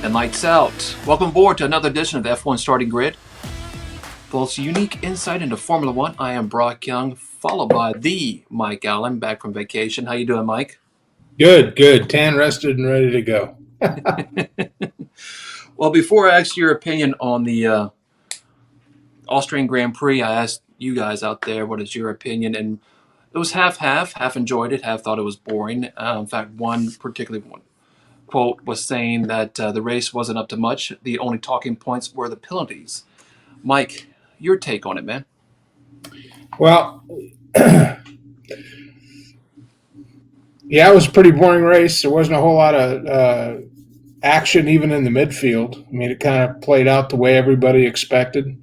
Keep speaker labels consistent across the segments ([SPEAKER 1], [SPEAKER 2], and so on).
[SPEAKER 1] And lights out. Welcome aboard to another edition of F1 Starting Grid. Full unique insight into Formula One. I am Brock Young, followed by the Mike Allen, back from vacation. How you doing, Mike?
[SPEAKER 2] Good. Tan, rested, and ready to go.
[SPEAKER 1] Well, before I ask your opinion on the Austrian Grand Prix, I asked you guys out there, what is your opinion? And it was half-half. Half enjoyed it, half thought it was boring. In fact, one quote was saying that the race wasn't up to much. The only talking points were the penalties. Mike, your take on it, man?
[SPEAKER 2] Well, yeah, it was a pretty boring race. There wasn't a whole lot of action even in the midfield. I mean, it kind of played out the way everybody expected.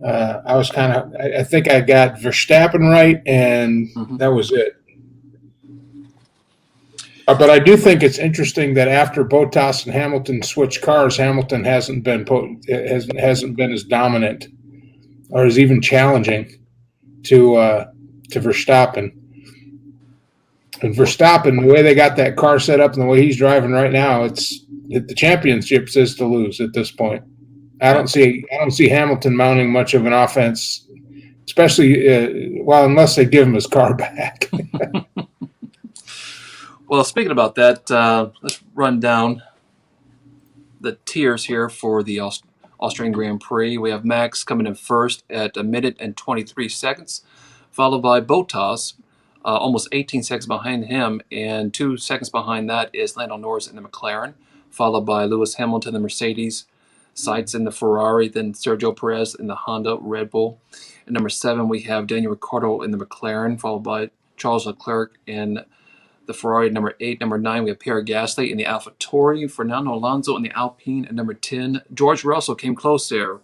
[SPEAKER 2] I think I got Verstappen right, and that was it. But I do think it's interesting that after Bottas and Hamilton switched cars, Hamilton hasn't been as dominant or as even challenging to Verstappen. And Verstappen, the way they got that car set up and the way he's driving right now, the championship is to lose at this point. I don't see Hamilton mounting much of an offense, especially unless they give him his car back.
[SPEAKER 1] Well, speaking about that, let's run down the tiers here for the Austrian Grand Prix. We have Max coming in first at 1 minute and 23 seconds, followed by Bottas, almost 18 seconds behind him, and 2 seconds behind that is Lando Norris in the McLaren, followed by Lewis Hamilton, the Mercedes, Sainz in the Ferrari, then Sergio Perez in the Honda Red Bull. At number 7, we have Daniel Ricciardo in the McLaren, followed by Charles Leclerc in the Ferrari. Number 8, number 9, we have Pierre Gasly in the AlphaTauri, Fernando Alonso in the Alpine at number 10. George Russell came close there.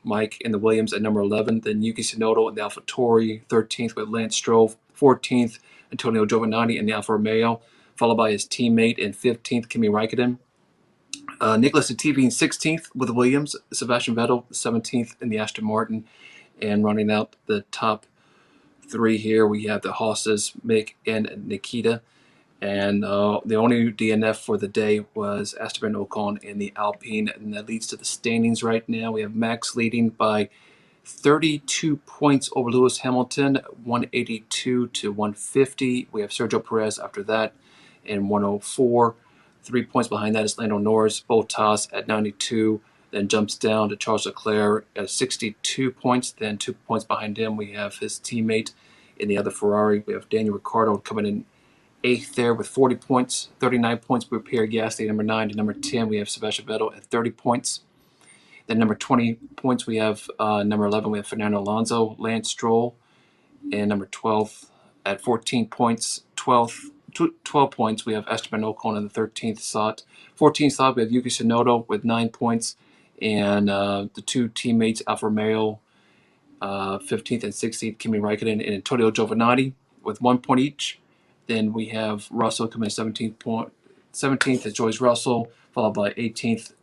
[SPEAKER 1] Mike in the Williams at number 11. Then Yuki Tsunoda in the AlphaTauri, 13th with Lance Stroll, 14th Antonio Giovinazzi in the Alfa Romeo, followed by his teammate in 15th Kimi Raikkonen. Nicholas Latifi in 16th with the Williams, Sebastian Vettel 17th in the Aston Martin, and running out the top 3 here, we have the Haas's Mick and Nikita. And the only DNF for the day was Esteban Ocon in the Alpine. And that leads to the standings right now. We have Max leading by 32 points over Lewis Hamilton, 182 to 150. We have Sergio Perez after that in 104. 3 points behind that is Lando Norris. Bottas at 92. Then jumps down to Charles Leclerc at 62 points. Then 2 points behind him, we have his teammate in the other Ferrari. We have Daniel Ricciardo coming in 8th there with 40 points. 39 points with Pierre Gasly, number 9 to number 10. We have Sebastian Vettel at 30 points. Then number 20 points, we have number 11, we have Fernando Alonso, Lance Stroll. And number 12 at 14 points. 12 points, we have Esteban Ocon in the 13th slot. 14th slot, we have Yuki Tsunoda with 9 points. And the 2 teammates, Alfa Romeo, 15th and 16th, Kimi Raikkonen and Antonio Giovinazzi with 1 point each. Then we have Russell coming in 17th is George Russell, followed by 18th,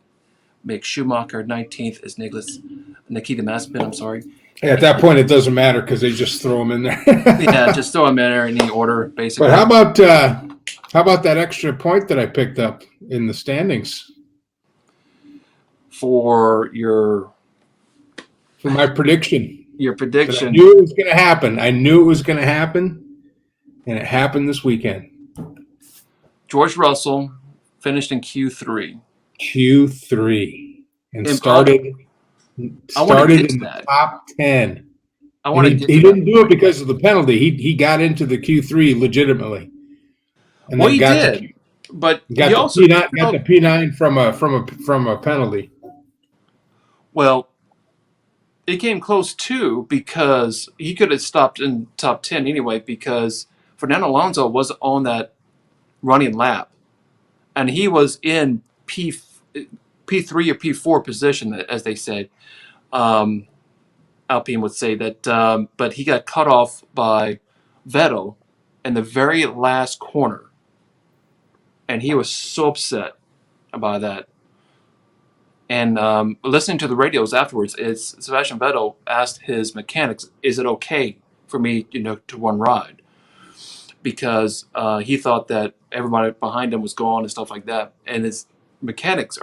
[SPEAKER 1] Mick Schumacher. 19th is Nikita Mazepin, I'm sorry.
[SPEAKER 2] Yeah, at that point, it doesn't matter because they just throw them in there.
[SPEAKER 1] Yeah, just throw them in there in any order, basically.
[SPEAKER 2] But how about that extra point that I picked up in the standings?
[SPEAKER 1] For
[SPEAKER 2] my prediction.
[SPEAKER 1] Your prediction.
[SPEAKER 2] I knew it was going to happen. And it happened this weekend.
[SPEAKER 1] George Russell finished in Q3.
[SPEAKER 2] And started in the top 10. He didn't do it because of the penalty. He got into the Q3 legitimately.
[SPEAKER 1] And he did. But
[SPEAKER 2] he also got the P9 from a penalty.
[SPEAKER 1] Well, it came close too because he could have stopped in top 10 anyway because Fernando Alonso was on that running lap. And he was in P3 or P4 position, as they say. Alpine would say that, but he got cut off by Vettel in the very last corner. And he was so upset about that. And listening to the radios afterwards, Sebastian Vettel asked his mechanics, "Is it okay for me, to one ride?" Because he thought that everybody behind him was gone and stuff like that. And mechanics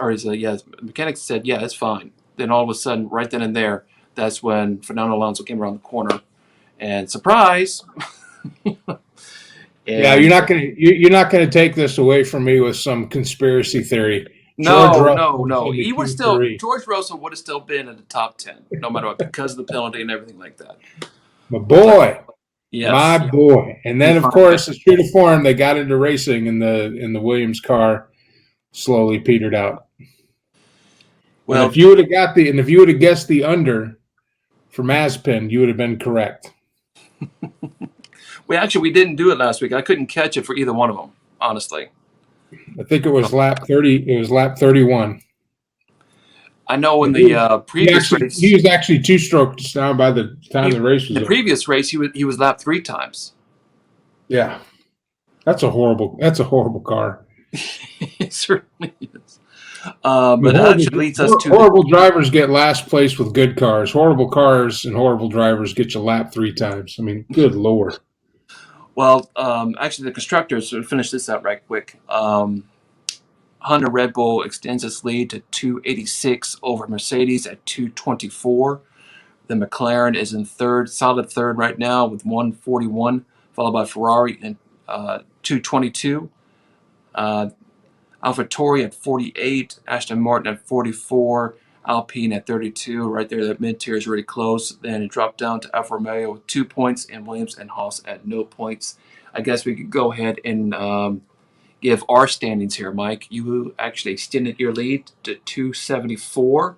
[SPEAKER 1] said, yeah, it's fine. Then all of a sudden, right then and there, that's when Fernando Alonso came around the corner, and surprise!
[SPEAKER 2] Yeah,
[SPEAKER 1] And
[SPEAKER 2] you're not gonna take this away from me with some conspiracy theory. George
[SPEAKER 1] no,
[SPEAKER 2] Russell
[SPEAKER 1] no,
[SPEAKER 2] was
[SPEAKER 1] no,
[SPEAKER 2] in the
[SPEAKER 1] he would still
[SPEAKER 2] Q3.
[SPEAKER 1] George Russell would have still been in the top 10, no matter what, because of the penalty and everything like that.
[SPEAKER 2] My
[SPEAKER 1] But
[SPEAKER 2] boy, my
[SPEAKER 1] yes,
[SPEAKER 2] boy. And
[SPEAKER 1] he
[SPEAKER 2] then, of
[SPEAKER 1] finally got.
[SPEAKER 2] course, as true to form, they got into racing, and the Williams car slowly petered out. And
[SPEAKER 1] Well,
[SPEAKER 2] if you would have guessed the under for Mazepin, you would have been correct.
[SPEAKER 1] we didn't do it last week. I couldn't catch it for either one of them, honestly.
[SPEAKER 2] I think it was lap 30. It was lap 31.
[SPEAKER 1] I know in
[SPEAKER 2] And
[SPEAKER 1] the previous
[SPEAKER 2] he
[SPEAKER 1] race,
[SPEAKER 2] was actually two strokes down by the time the race was
[SPEAKER 1] the
[SPEAKER 2] over.
[SPEAKER 1] previous race he was lapped 3 times.
[SPEAKER 2] Yeah, that's a horrible car.
[SPEAKER 1] It certainly is.
[SPEAKER 2] I mean,
[SPEAKER 1] But that actually leads us to the
[SPEAKER 2] horrible drivers get last place with good cars. Horrible cars and horrible drivers get you lapped 3 times. I mean, good lord.
[SPEAKER 1] well, actually the constructors. So to finish this out right quick. Honda Red Bull extends its lead to 286 over Mercedes at 224. The McLaren is in solid third right now with 141, followed by Ferrari in 222. AlphaTauri at 48, Aston Martin at 44, Alpine at 32. Right there, that mid tier is really close. Then it dropped down to Alfa Romeo with 2 points, and Williams and Haas at no points. I guess we could go ahead and give our standings here, Mike. You actually extended your lead to 274.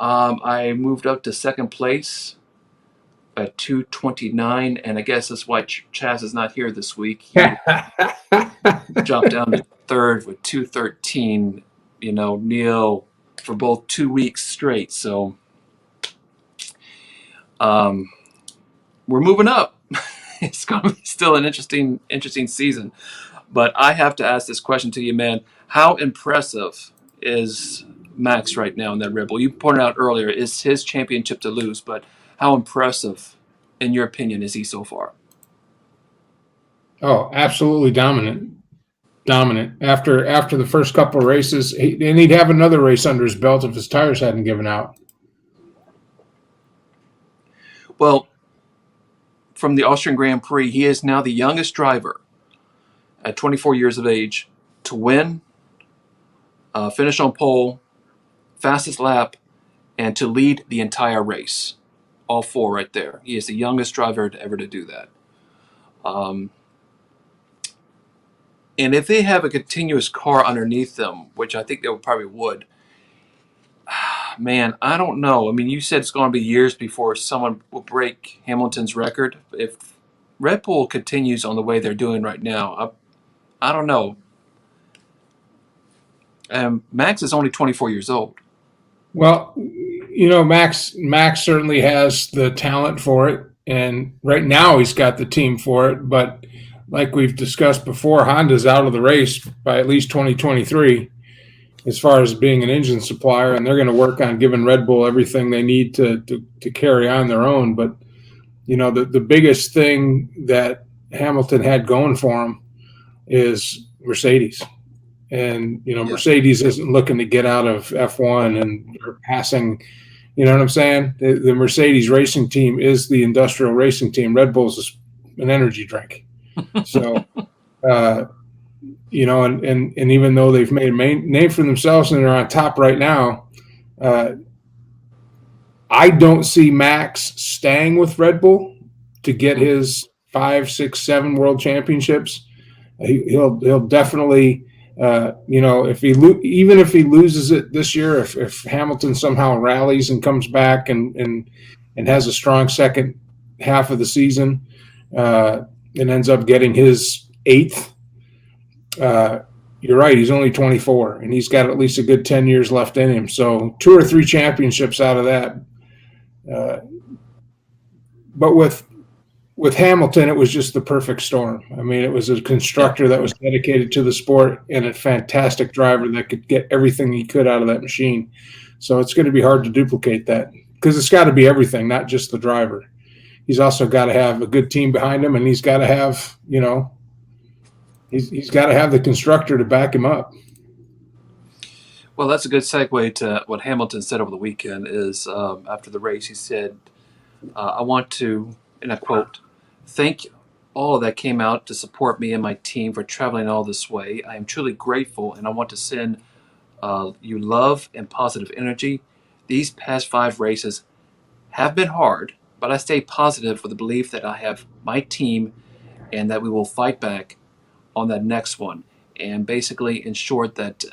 [SPEAKER 1] I moved up to second place at 229, and I guess that's why Chaz is not here this week. He dropped down to third with 213. Neil for both 2 weeks straight. So we're moving up. It's going to be still an interesting season. But I have to ask this question to you, man. How impressive is Max right now in that Red Bull? You pointed out earlier, it's his championship to lose, but how impressive, in your opinion, is he so far?
[SPEAKER 2] Oh, absolutely dominant. Dominant. After the first couple of races, and he'd have another race under his belt if his tires hadn't given out.
[SPEAKER 1] Well, from the Austrian Grand Prix, he is now the youngest driver at 24 years of age to win, finish on pole, fastest lap, and to lead the entire race. All four right there. He is the youngest driver ever to do that. And if they have a continuous car underneath them, which I think they probably would, man, I don't know. I mean, you said it's going to be years before someone will break Hamilton's record. If Red Bull continues on the way they're doing right now, I don't know. Max is only 24 years old.
[SPEAKER 2] Well, Max certainly has the talent for it, and right now he's got the team for it. But like we've discussed before, Honda's out of the race by at least 2023 as far as being an engine supplier, and they're going to work on giving Red Bull everything they need to carry on their own. But the biggest thing that Hamilton had going for him is Mercedes. And Mercedes isn't looking to get out of F1 and passing. You know what I'm saying? The Mercedes racing team is the industrial racing team. Red Bull's is an energy drink. So, and even though they've made a name for themselves and they're on top right now, I don't see Max staying with Red Bull to get his 5, 6, 7 world championships. He'll definitely. If he loses it this year, if Hamilton somehow rallies and comes back and has a strong second half of the season and ends up getting his 8th, you're right. He's only 24 and he's got at least a good 10 years left in him. So 2 or 3 championships out of that. But with Hamilton, it was just the perfect storm. I mean, it was a constructor that was dedicated to the sport and a fantastic driver that could get everything he could out of that machine. So it's going to be hard to duplicate that because it's got to be everything, not just the driver. He's also got to have a good team behind him, and he's got to have, he's got to have the constructor to back him up.
[SPEAKER 1] Well, that's a good segue to what Hamilton said over the weekend. Is after the race, he said, "I want to," and I quote, "thank all that came out to support me and my team for traveling all this way. I am truly grateful, and I want to send you love and positive energy. These past 5 races have been hard, but I stay positive with the belief that I have my team and that we will fight back on that next one." And basically, in short, that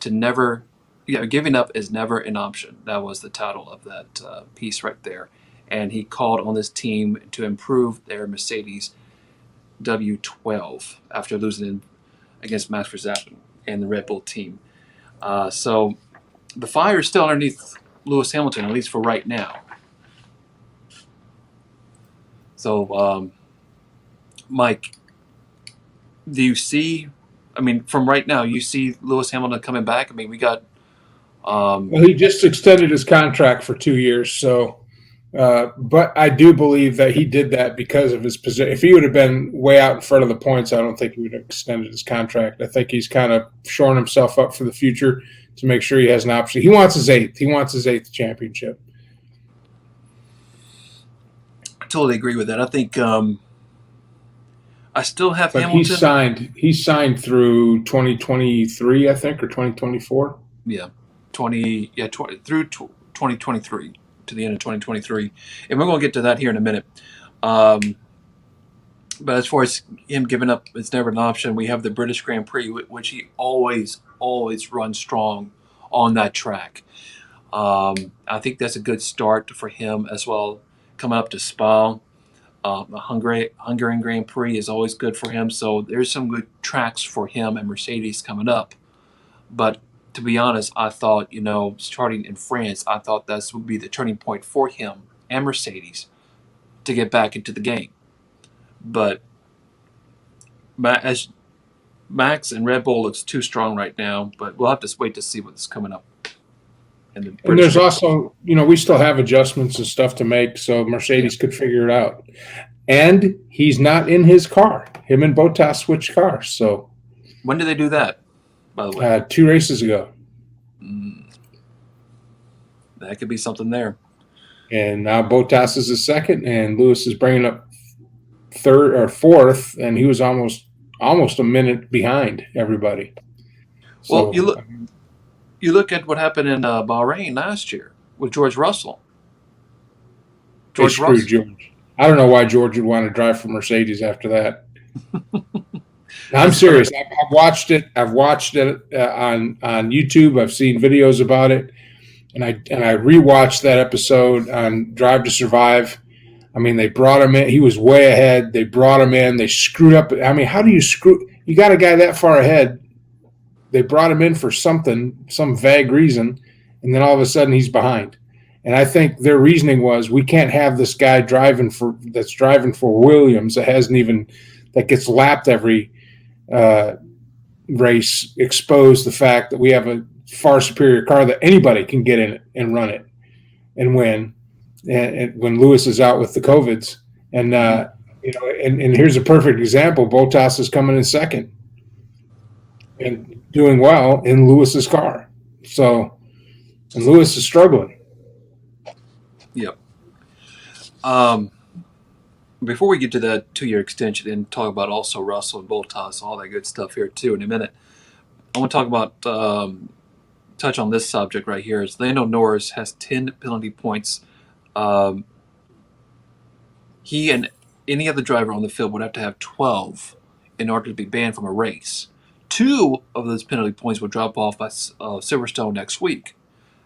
[SPEAKER 1] to never, giving up is never an option. That was the title of that piece right there. And he called on this team to improve their Mercedes W12 after losing against Max Verstappen and the Red Bull team. So the fire is still underneath Lewis Hamilton, at least for right now. So, Mike, do you see? I mean, from right now, you see Lewis Hamilton coming back. I mean, we got.
[SPEAKER 2] Well, he just extended his contract for 2 years, so. But I do believe that he did that because of his position. If he would have been way out in front of the points, I don't think he would have extended his contract. I think he's kind of shoring himself up for the future to make sure he has an option. He wants his eighth. He wants his eighth championship.
[SPEAKER 1] I totally agree with that. I think I still have
[SPEAKER 2] But
[SPEAKER 1] Hamilton.
[SPEAKER 2] He's signed through 2023, I think, or 2024.
[SPEAKER 1] Yeah, 20 through 2023 to the end of 2023, and we're going to get to that here in a minute. Um, but as far as him giving up, it's never an option. We have the British Grand Prix, which he always runs strong on that track. I think that's a good start for him as well. Coming up to Spa, the Hungarian Grand Prix is always good for him. So there's some good tracks for him and Mercedes coming up. But to be honest, I thought, starting in France, I thought that would be the turning point for him and Mercedes to get back into the game. But as Max and Red Bull looks too strong right now, but we'll have to wait to see what's coming up in the
[SPEAKER 2] And
[SPEAKER 1] British
[SPEAKER 2] there's
[SPEAKER 1] Grand Prix.
[SPEAKER 2] also, we still have adjustments and stuff to make, so
[SPEAKER 1] Yeah.
[SPEAKER 2] Mercedes could figure it out. And he's not in his car. Him and Bottas switched cars. So
[SPEAKER 1] When did they do that, by the way?
[SPEAKER 2] 2 races ago.
[SPEAKER 1] Mm, that could be something there.
[SPEAKER 2] And now Bottas is a second, and Lewis is bringing up third or fourth, and he was almost a minute behind everybody.
[SPEAKER 1] Well,
[SPEAKER 2] So
[SPEAKER 1] you look at what happened in Bahrain last year with George Russell.
[SPEAKER 2] they
[SPEAKER 1] George
[SPEAKER 2] screwed
[SPEAKER 1] Russell.
[SPEAKER 2] George. I don't know why George would want to drive for Mercedes after that. I'm
[SPEAKER 1] It's funny.
[SPEAKER 2] serious. I've watched it. I've watched it on YouTube. I've seen videos about it, and I rewatched that episode on Drive to Survive. I mean, they brought him in. He was way ahead. They brought him in. They screwed up. I mean, how do you screw? You got a guy that far ahead. They brought him in for something, some vague reason, and then all of a sudden he's behind. And I think their reasoning was we can't have this guy driving for Williams that gets lapped every uh, race, expose the fact that we have a far superior car that anybody can get in it and run it and win. And when Lewis is out with the COVIDs, and
[SPEAKER 1] Hmm.
[SPEAKER 2] and here's a perfect example: Bottas is coming in second and doing well in Lewis's car. So, and Lewis is struggling.
[SPEAKER 1] Yep. Um, Before we get to that 2 year extension and talk about also Russell and Bottas, all that good stuff here too in a minute, I want to talk about touch on this subject right here. Is Lando Norris has 10 penalty points. Um, he and any other driver on the field would have to have 12 in order to be banned from a race. 2 of those penalty points will drop off by Silverstone next week.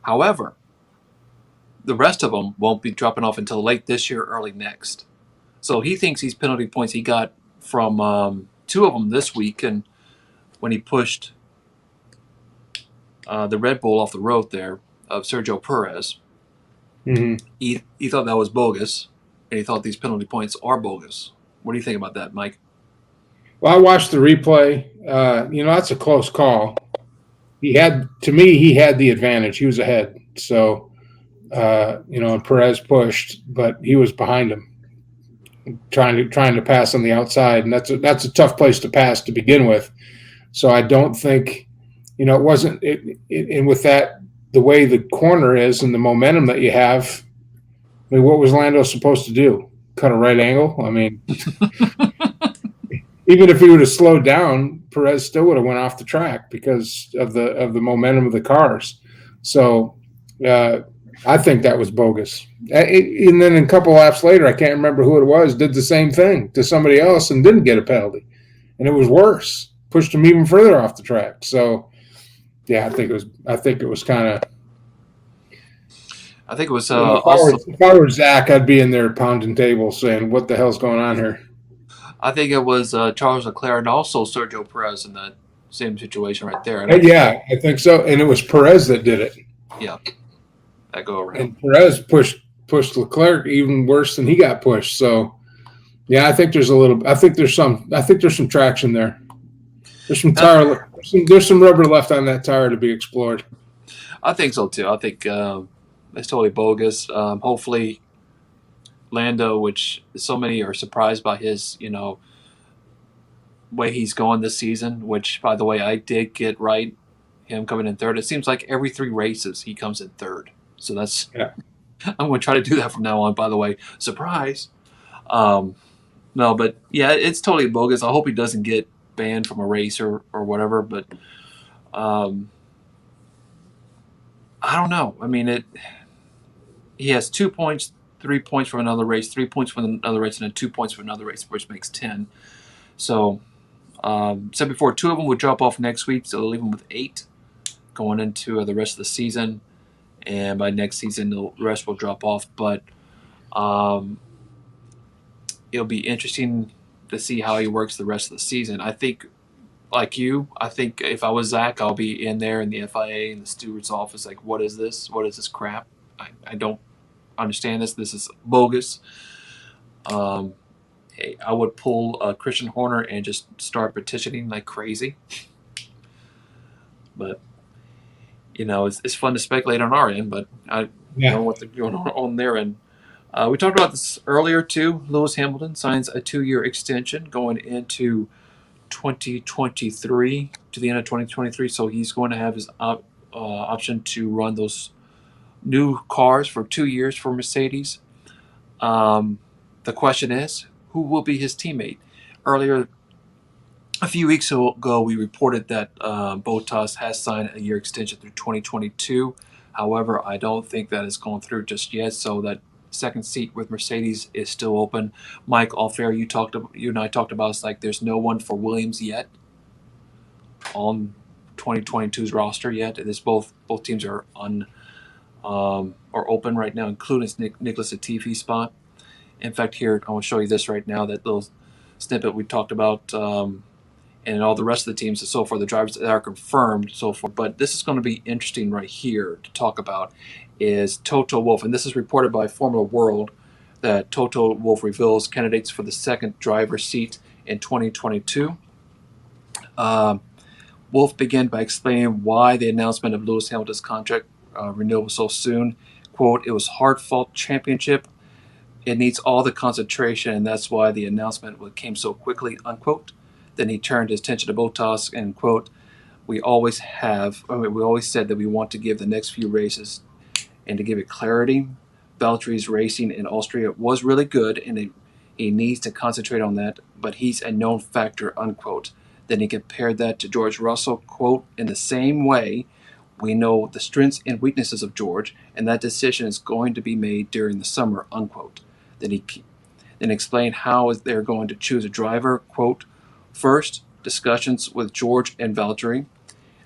[SPEAKER 1] However, the rest of them won't be dropping off until late this year, early next. So he thinks these penalty points he got from 2 of them this week, and when he pushed the Red Bull off the road there of Sergio Perez,
[SPEAKER 2] Mm-hmm.
[SPEAKER 1] he thought that was bogus, and he thought these penalty points are bogus. What do you think about that, Mike?
[SPEAKER 2] Well, I watched the replay. That's a close call. He had the advantage. He was ahead. So, and Perez pushed, but he was behind him, trying to pass on the outside, and that's a tough place to pass to begin with. So I don't think It wasn't and with that, the way the corner is and the momentum that you have, I mean, what was Lando supposed to do? Cut a right angle? I mean, even if he would have slowed down, Perez still would have went off the track because of the momentum of the cars. So uh, I think that was bogus. And then a couple laps later, I can't remember who it was, did the same thing to somebody else and didn't get a penalty, and it was worse, pushed him even further off the track. So yeah, I think it was kind of.
[SPEAKER 1] I think it was also.
[SPEAKER 2] If I were Zach, I'd be in there pounding tables saying, "What the hell's going on here?"
[SPEAKER 1] I think it was Charles Leclerc and also Sergio Perez in that same situation right there. And I think
[SPEAKER 2] Yeah, I think so. And it was Perez that did it.
[SPEAKER 1] yeah, that go around.
[SPEAKER 2] And Perez pushed Leclerc even worse than he got pushed. So yeah, I think there's a little. I think there's some traction there. There's some tire. There's some rubber left on that tire to be explored.
[SPEAKER 1] I think so too. I think it's totally bogus. Hopefully, Lando, which so many are surprised by his, way he's going this season. Which, by the way, I did get right. Him coming in third. It seems like every 3 races he comes in third. So that's
[SPEAKER 2] Yeah.
[SPEAKER 1] I'm going to try to do that from now on. By the way, surprise. Um, no, but yeah, it's totally bogus. I hope he doesn't get banned from a race or whatever. But um, I don't know. I mean, he has 2 points, 3 points from another race, 3 points from another race, and then 2 points from another race, which makes 10. So, said before, 2 of them would drop off next week, so they'll leave him with 8 going into the rest of the season. And by next season, the rest will drop off. But um, it'll be interesting to see how he works the rest of the season. I think, like you, I think if I was Zach, I'll be in there in the FIA and the steward's office, like, what is this? What is this crap? I don't understand this. This is bogus. Um, hey, I would pull Christian Horner and just start petitioning like crazy. But it's fun to speculate on our end, but I don't know what they're doing on their end. We talked about this earlier too. Lewis Hamilton signs a 2-year extension going into 2023 to the end of 2023, so he's going to have his option to run those new cars for 2 years for Mercedes. The question is, who will be his teammate? Earlier, a few weeks ago, we reported that Bottas has signed a year extension through 2022. However, I don't think that is going through just yet, so that second seat with Mercedes is still open. Mike, all fair, you and I talked about, it's like there's no one for Williams yet on 2022's roster yet. It is both teams are are open right now, including Nicholas Latifi's spot. In fact, here I want to show you this right now, that little snippet we talked about, and all the rest of the teams and so forth, the drivers that are confirmed, so forth. But this is going to be interesting right here to talk about is Toto Wolff, and this is reported by Formula World that Toto Wolff reveals candidates for the second driver's seat in 2022. Wolff began by explaining why the announcement of Lewis Hamilton's contract renewal so soon. Quote, "It was hard-fought championship. It needs all the concentration, and that's why the announcement came so quickly," unquote. Then he turned his attention to Bottas and, quote, we always said that we want to give the next few races and to give it clarity. Valtteri's racing in Austria was really good, and he needs to concentrate on that, but he's a known factor," unquote. Then he compared that to George Russell, quote, "In the same way, we know the strengths and weaknesses of George, and that decision is going to be made during the summer," unquote. Then he explained how they're going to choose a driver, quote, "First, discussions with George and Valtteri,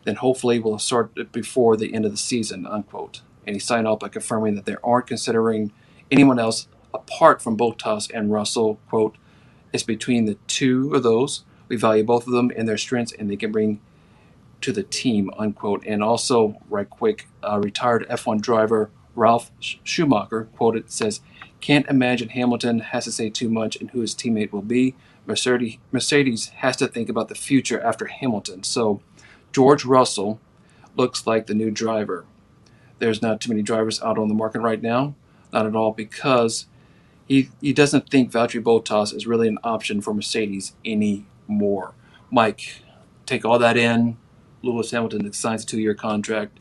[SPEAKER 1] then hopefully we'll start before the end of the season," unquote. And he signed off by confirming that they aren't considering anyone else apart from Bottas and Russell, quote, "It's between the two of those. We value both of them and their strengths, and they can bring to the team," unquote. And also, right quick, retired F1 driver Ralph Schumacher, quoted, says, "Can't imagine Hamilton has to say too much and who his teammate will be. Mercedes has to think about the future after Hamilton. So George Russell looks like the new driver. There's not too many drivers out on the market right now, not at all, because he doesn't think Valtteri Bottas is really an option for Mercedes anymore." Mike, take all that in. Lewis Hamilton signs a 2-year contract.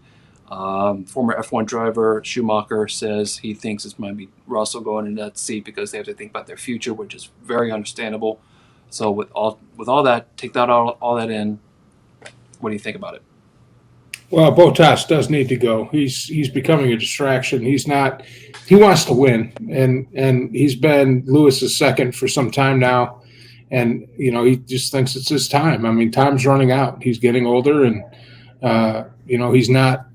[SPEAKER 1] Former F1 driver Schumacher says he thinks it might be Russell going in that seat because they have to think about their future, which is very understandable. So with all that, take that all that in. What do you think about it?
[SPEAKER 2] Well, Bottas does need to go. He's becoming a distraction. He's not. He wants to win, and he's been Lewis's second for some time now, and he just thinks it's his time. I mean, time's running out. He's getting older, and he's not.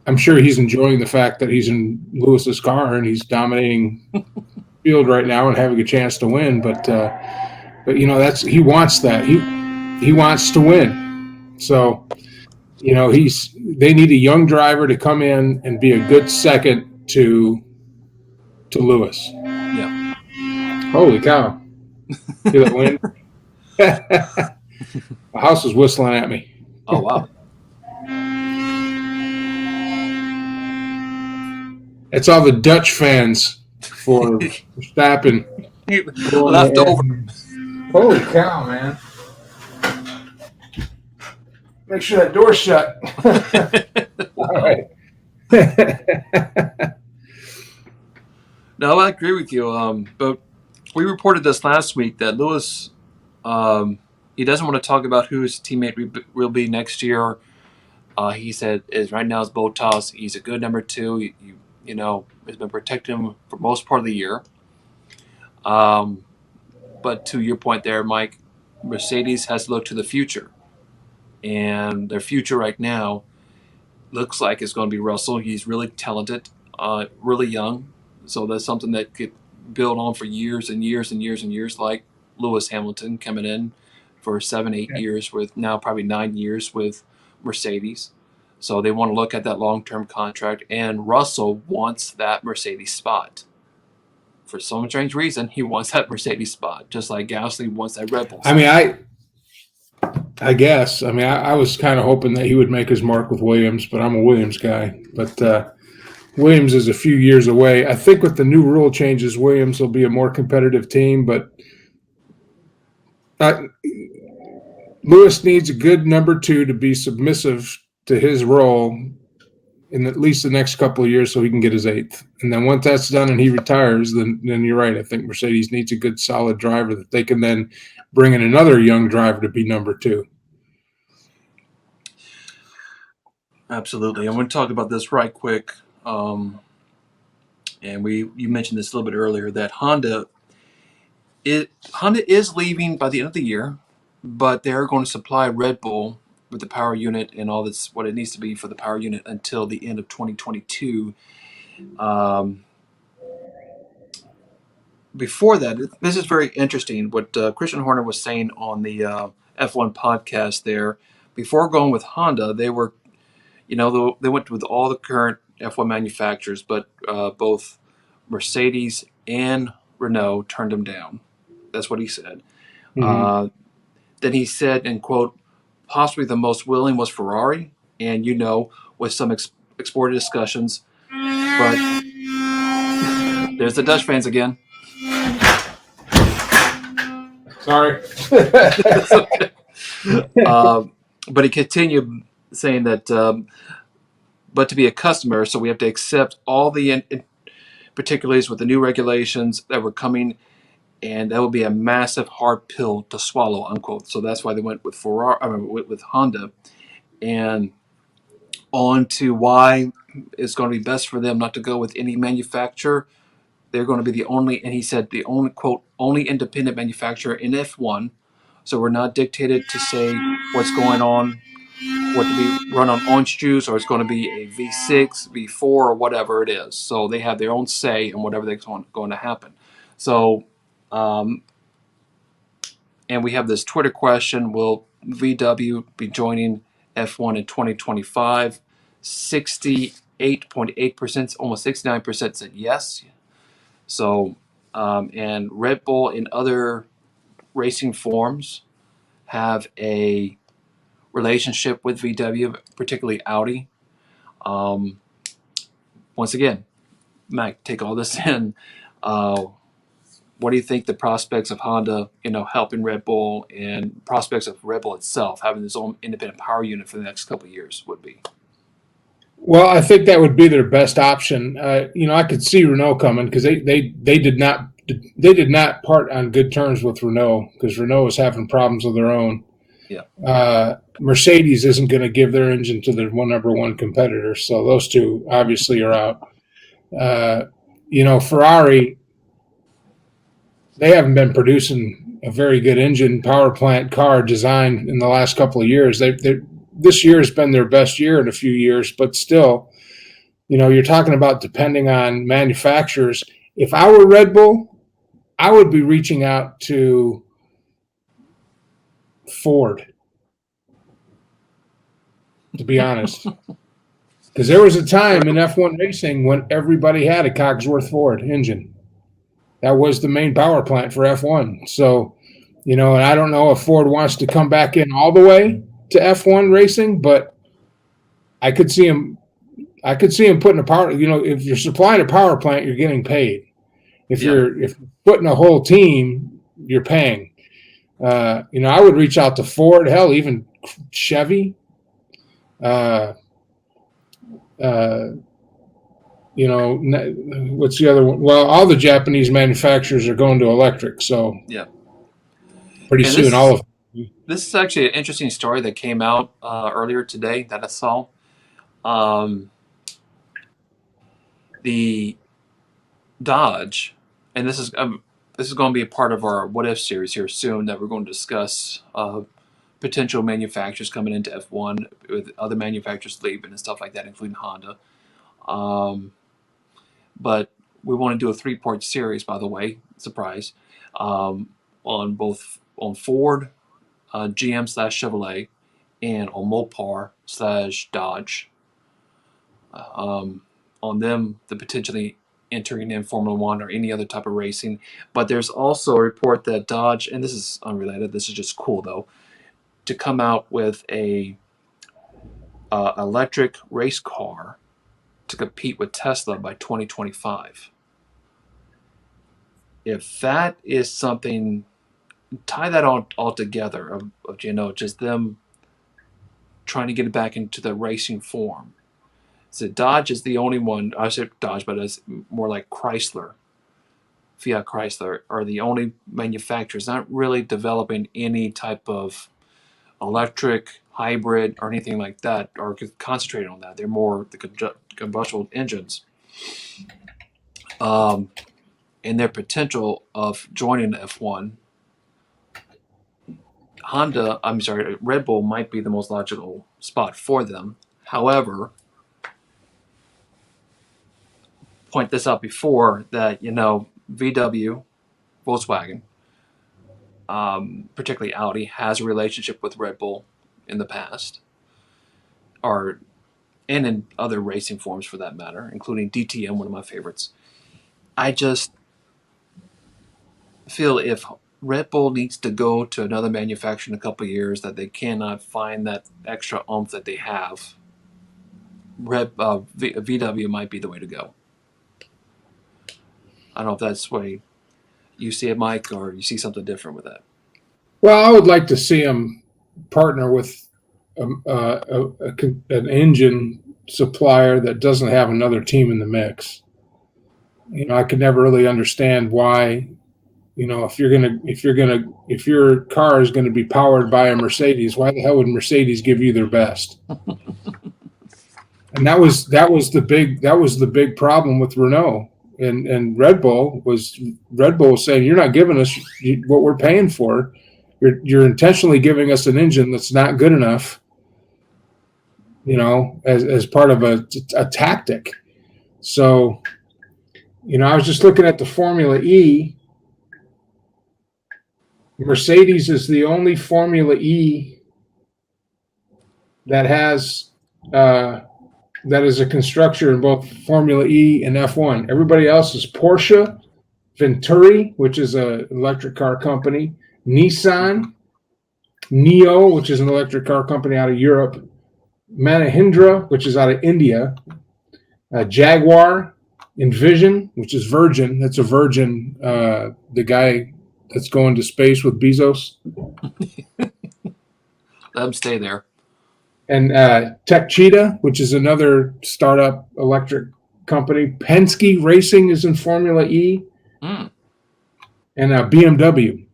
[SPEAKER 2] I'm sure he's enjoying the fact that he's in Lewis's car and he's dominating field right now and having a chance to win. But that's he wants that. He wants to win. So they need a young driver to come in and be a good second to Lewis.
[SPEAKER 1] Yeah.
[SPEAKER 2] Holy cow! Hear that wind? The house is whistling at me.
[SPEAKER 1] Oh wow.
[SPEAKER 2] It's all the Dutch fans for stopping.
[SPEAKER 1] Left over.
[SPEAKER 2] Holy cow, man! Make sure that door's shut. All right.
[SPEAKER 1] No, I agree with you. But we reported this last week that Lewis, he doesn't want to talk about who his teammate will be next year. He said is right now is Bottas. He's a good number two. Has been protecting him for most part of the year. But to your point there, Mike, Mercedes has to look to the future, and their future right now looks like it's going to be Russell. He's really talented, really young, so that's something that could build on for years and years and years and years. Like Lewis Hamilton coming in for 7-8 years with now probably 9 years with Mercedes. So they want to look at that long-term contract, and Russell wants that Mercedes spot. For some strange reason, he wants that Mercedes spot, just like Gasly wants that Red Bull spot.
[SPEAKER 2] I mean, I guess. I mean, I was kind of hoping that he would make his mark with Williams, but I'm a Williams guy. But Williams is a few years away. I think with the new rule changes, Williams will be a more competitive team, but Lewis needs a good number two to be submissive to his role in at least the next couple of years so he can get his eighth. And then once that's done and he retires, then you're right. I think Mercedes needs a good, solid driver that they can then bring in another young driver to be number two.
[SPEAKER 1] Absolutely. I'm going to talk about this right quick. And you mentioned this a little bit earlier that Honda is leaving by the end of the year, but they're going to supply Red Bull with the power unit and all this, what it needs to be for the power unit until the end of 2022. Before that, this is very interesting. What Christian Horner was saying on the F1 podcast there, before going with Honda, they were, they went with all the current F1 manufacturers, but both Mercedes and Renault turned them down. That's what he said.
[SPEAKER 2] Mm-hmm.
[SPEAKER 1] Then he said, and quote, possibly the most willing was Ferrari, and with some exported discussions. But there's the Dutch fans again.
[SPEAKER 2] Sorry.
[SPEAKER 1] But he continued saying that, but to be a customer, so we have to accept all the particulars with the new regulations that were coming, and that would be a massive hard pill to swallow, unquote. So that's why they went with with Honda, and on to why it's going to be best for them not to go with any manufacturer. They're going to be the only, and he said the only, quote, only independent manufacturer in F1. So we're not dictated to say what's going on, what to be run on orange juice, or it's going to be a V6, V4, or whatever it is. So they have their own say in whatever that's going to happen. So, and we have this Twitter question: will VW be joining F1 in 2025? 68.8%, almost 69% said yes. So, and Red Bull and other racing forms have a relationship with VW, particularly Audi. Once again, Mac, take all this in. what do you think the prospects of Honda, helping Red Bull and prospects of Red Bull itself having its own independent power unit for the next couple of years would be?
[SPEAKER 2] Well, I think that would be their best option. I could see Renault coming because they did not part on good terms with Renault because Renault was having problems of their own.
[SPEAKER 1] Yeah.
[SPEAKER 2] Mercedes isn't going to give their engine to their number one competitor, so those two obviously are out. Ferrari, they haven't been producing a very good engine power plant car design in the last couple of years. This year has been their best year in a few years, but still, you're talking about depending on manufacturers. If I were Red Bull, I would be reaching out to Ford, to be honest. Because there was a time in F1 racing when everybody had a Cogsworth Ford engine. That was the main power plant for F1. So, and I don't know if Ford wants to come back in all the way to F1 racing, but I could see him putting a power, if you're supplying a power plant, you're getting paid. If you're putting a whole team, you're paying. I would reach out to Ford, hell, even Chevy. What's the other one? Well, all the Japanese manufacturers are going to electric, so
[SPEAKER 1] Yeah.
[SPEAKER 2] pretty
[SPEAKER 1] And
[SPEAKER 2] soon all of them.
[SPEAKER 1] this is actually an interesting story that came out earlier today that I saw. The Dodge, and this is going to be a part of our What If series here soon that we're going to discuss potential manufacturers coming into F1 with other manufacturers leaving and stuff like that, including Honda. But we want to do a 3-part series, by the way, surprise, on Ford, GM/Chevrolet, and on Mopar/Dodge. On them, the potentially entering in Formula One or any other type of racing. But there's also a report that Dodge, and this is unrelated, this is just cool though, to come out with a electric race car to compete with Tesla by 2025. If that is something, tie that all together of just them trying to get it back into the racing form. So Dodge is the only one, I say Dodge, but it's more like Chrysler, Fiat Chrysler, are the only manufacturers not really developing any type of electric, hybrid, or anything like that, or concentrating on that. They're more the combustible engines. And their potential of joining F1, Red Bull might be the most logical spot for them. However, point this out before that, VW, Volkswagen, particularly Audi, has a relationship with Red Bull in the past, and in other racing forms for that matter, including DTM, one of my favorites. I just feel if Red Bull needs to go to another manufacturer in a couple of years that they cannot find that extra oomph that they have, VW might be the way to go. I don't know if that's the way you see it, Mike, or you see something different with that.
[SPEAKER 2] Well, I would like to see them partner with an engine supplier that doesn't have another team in the mix. I could never really understand why, if your car is gonna be powered by a Mercedes, why the hell would Mercedes give you their best? And that was the big problem with Renault and Red Bull was saying, you're not giving us what we're paying for. You're intentionally giving us an engine that's not good enough, as part of a tactic. So, I was just looking at the Formula E. Mercedes is the only Formula E that has that is a constructor in both Formula E and F1. Everybody else is Porsche, Venturi, which is an electric car company, Nissan, NIO, which is an electric car company out of Europe, Mahindra, which is out of India, Jaguar, Envision, which is Virgin. That's a Virgin. The guy that's going to space with Bezos.
[SPEAKER 1] Let them stay there.
[SPEAKER 2] And Tech Cheetah, which is another startup electric company. Penske Racing is in Formula E,
[SPEAKER 1] Mm,
[SPEAKER 2] and BMW.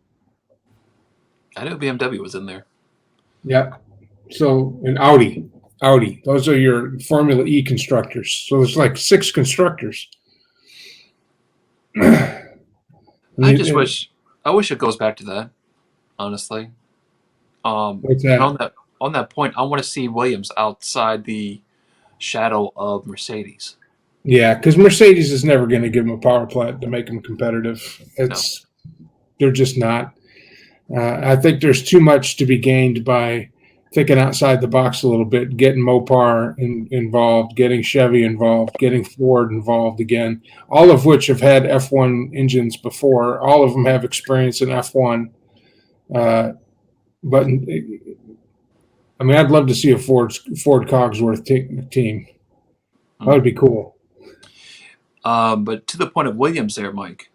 [SPEAKER 1] I knew BMW was in there.
[SPEAKER 2] Yeah. So, and Audi. Those are your Formula E constructors. So there's like 6 constructors.
[SPEAKER 1] I just
[SPEAKER 2] And
[SPEAKER 1] I wish it goes back to that. Honestly,
[SPEAKER 2] what's
[SPEAKER 1] and
[SPEAKER 2] that?
[SPEAKER 1] on that point, I want to see Williams outside the shadow of Mercedes.
[SPEAKER 2] Yeah, because Mercedes is never going to give them a power plant to make them competitive.
[SPEAKER 1] No.
[SPEAKER 2] They're just not. I think there's too much to be gained by thinking outside the box a little bit, getting Mopar involved, getting Chevy involved, getting Ford involved again, all of which have had F1 engines before. All of them have experience in F1. Uh, but I mean, I'd love to see a Ford Cogsworth team. That
[SPEAKER 1] Mm.
[SPEAKER 2] would be cool.
[SPEAKER 1] But to the point of Williams, there, Mike,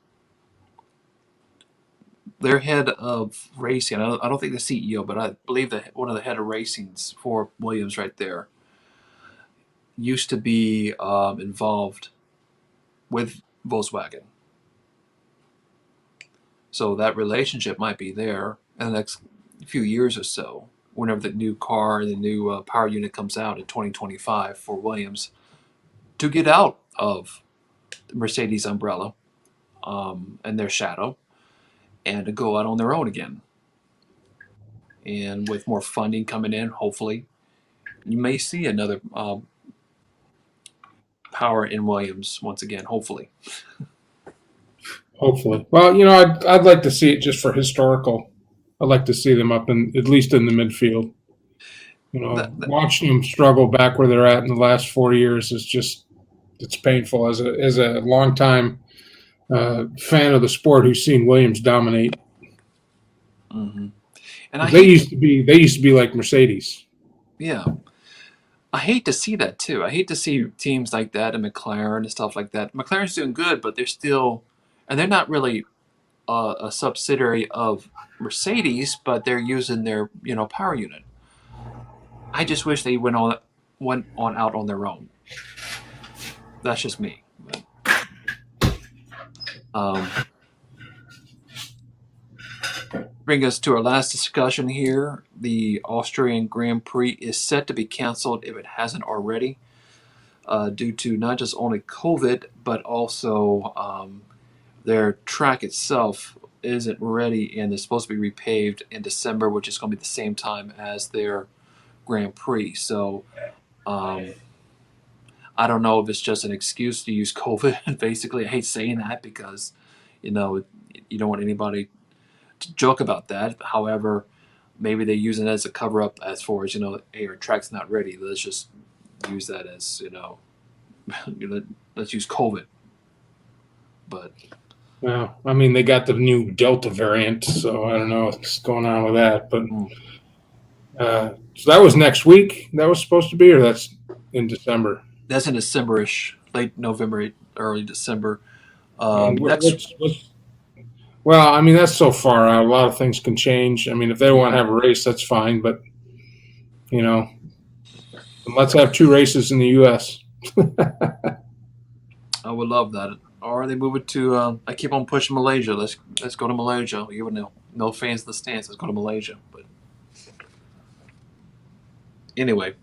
[SPEAKER 1] their head of racing. I don't think the CEO, but I believe that one of the head of racings for Williams, right there, used to be involved with Volkswagen. So that relationship might be there in the next few years or so, whenever the new car, the new power unit comes out in 2025 for Williams, to get out of the Mercedes umbrella and their shadow and to go out on their own again. And with more funding coming in, hopefully, you may see another power in Williams once again, hopefully.
[SPEAKER 2] Hopefully. Well, I'd like to see it just for historical. I'd like to see them up in at least in the midfield.
[SPEAKER 1] That
[SPEAKER 2] Watching them struggle back where they're at in the last 4 years is just it's painful. As a longtime fan of the sport who's seen Williams dominate,
[SPEAKER 1] hmm. And I
[SPEAKER 2] because they
[SPEAKER 1] hate,
[SPEAKER 2] used to be like Mercedes.
[SPEAKER 1] yeah, I hate to see that too. I hate to see teams like that and McLaren and stuff like that. McLaren's doing good, but they're still, and they're not really a subsidiary of Mercedes, but they're using their power unit. I just wish they went on out on their own. That's just me. But, um, bring us to our last discussion here. The Austrian Grand Prix is set to be canceled if it hasn't already, due to not just only COVID, but also their track itself isn't ready and they're supposed to be repaved in December, which is going to be the same time as their Grand Prix. So um, I don't know if it's just an excuse to use COVID. Basically, I hate saying that because you know you don't want anybody to joke about that. However, maybe they use it as a cover up as far as hey, our track's not ready. Let's just use that as let's use COVID. But
[SPEAKER 2] Well, I mean, they got the new Delta variant, so I don't know what's going on with that. But
[SPEAKER 1] mm,
[SPEAKER 2] so that was next week. That was supposed to be, or that's in December.
[SPEAKER 1] that's in Decemberish, late November, early December.
[SPEAKER 2] And
[SPEAKER 1] Next,
[SPEAKER 2] well, I mean, that's so far out. A lot of things can change. I mean, if they want to have a race, that's fine. But you know, let's have 2 races in the U.S.
[SPEAKER 1] I would love that. Or they move it to. I keep on pushing Malaysia. Let's go to Malaysia. Even though no fans in the stands, let's go to Malaysia. But anyway,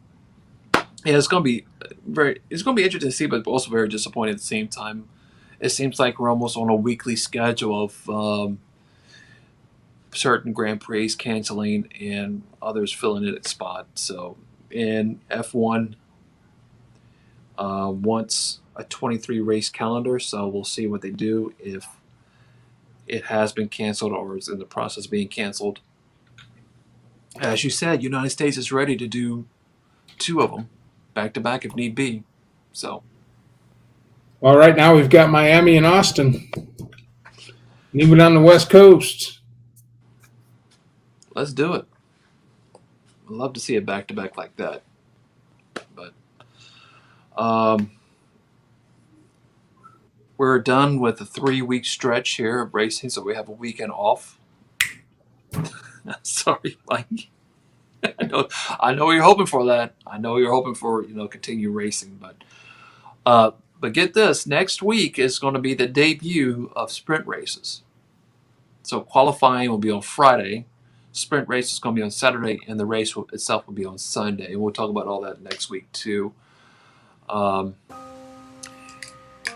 [SPEAKER 1] yeah, it's gonna be very. It's gonna be interesting to see, but also very disappointing at the same time. It seems like we're almost on a weekly schedule of certain Grand Prix canceling and others filling in its spot. So in F1, wants a 23 race calendar, so we'll see what they do if it has been canceled or is in the process of being canceled. As you said, United States is ready to do 2 of them back to back if need be. So
[SPEAKER 2] Well, right now we've got Miami and Austin, and even on the West Coast.
[SPEAKER 1] let's do it. I'd love to see a back to back like that. But um, we're done with the 3-week stretch here of racing, so we have a weekend off. Sorry, Mike. I know you're hoping for that. I know you're hoping for continue racing, but get this: next week is going to be the debut of sprint races. So qualifying will be on Friday, sprint race is going to be on Saturday, and the race itself will be on Sunday. And we'll talk about all that next week too.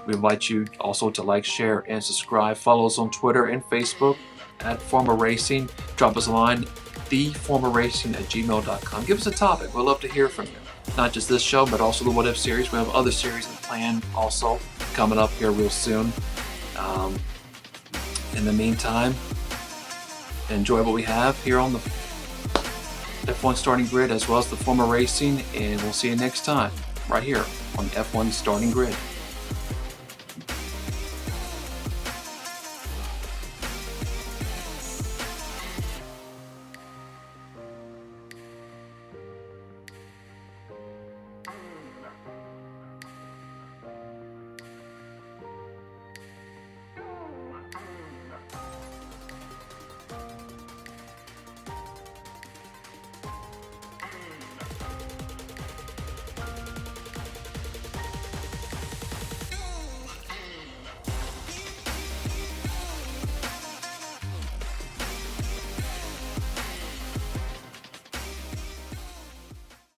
[SPEAKER 1] We invite you also to like, share, and subscribe. Follow us on Twitter and Facebook at Former Racing. Drop us a line, theformerracing@gmail.com. Give us a topic. We'd love to hear from you. Not just this show, but also the What If series. We have other series planned also coming up here real soon. In the meantime, enjoy what we have here on the F1 Starting Grid as well as the Former Racing, and we'll see you next time right here on F1 Starting Grid.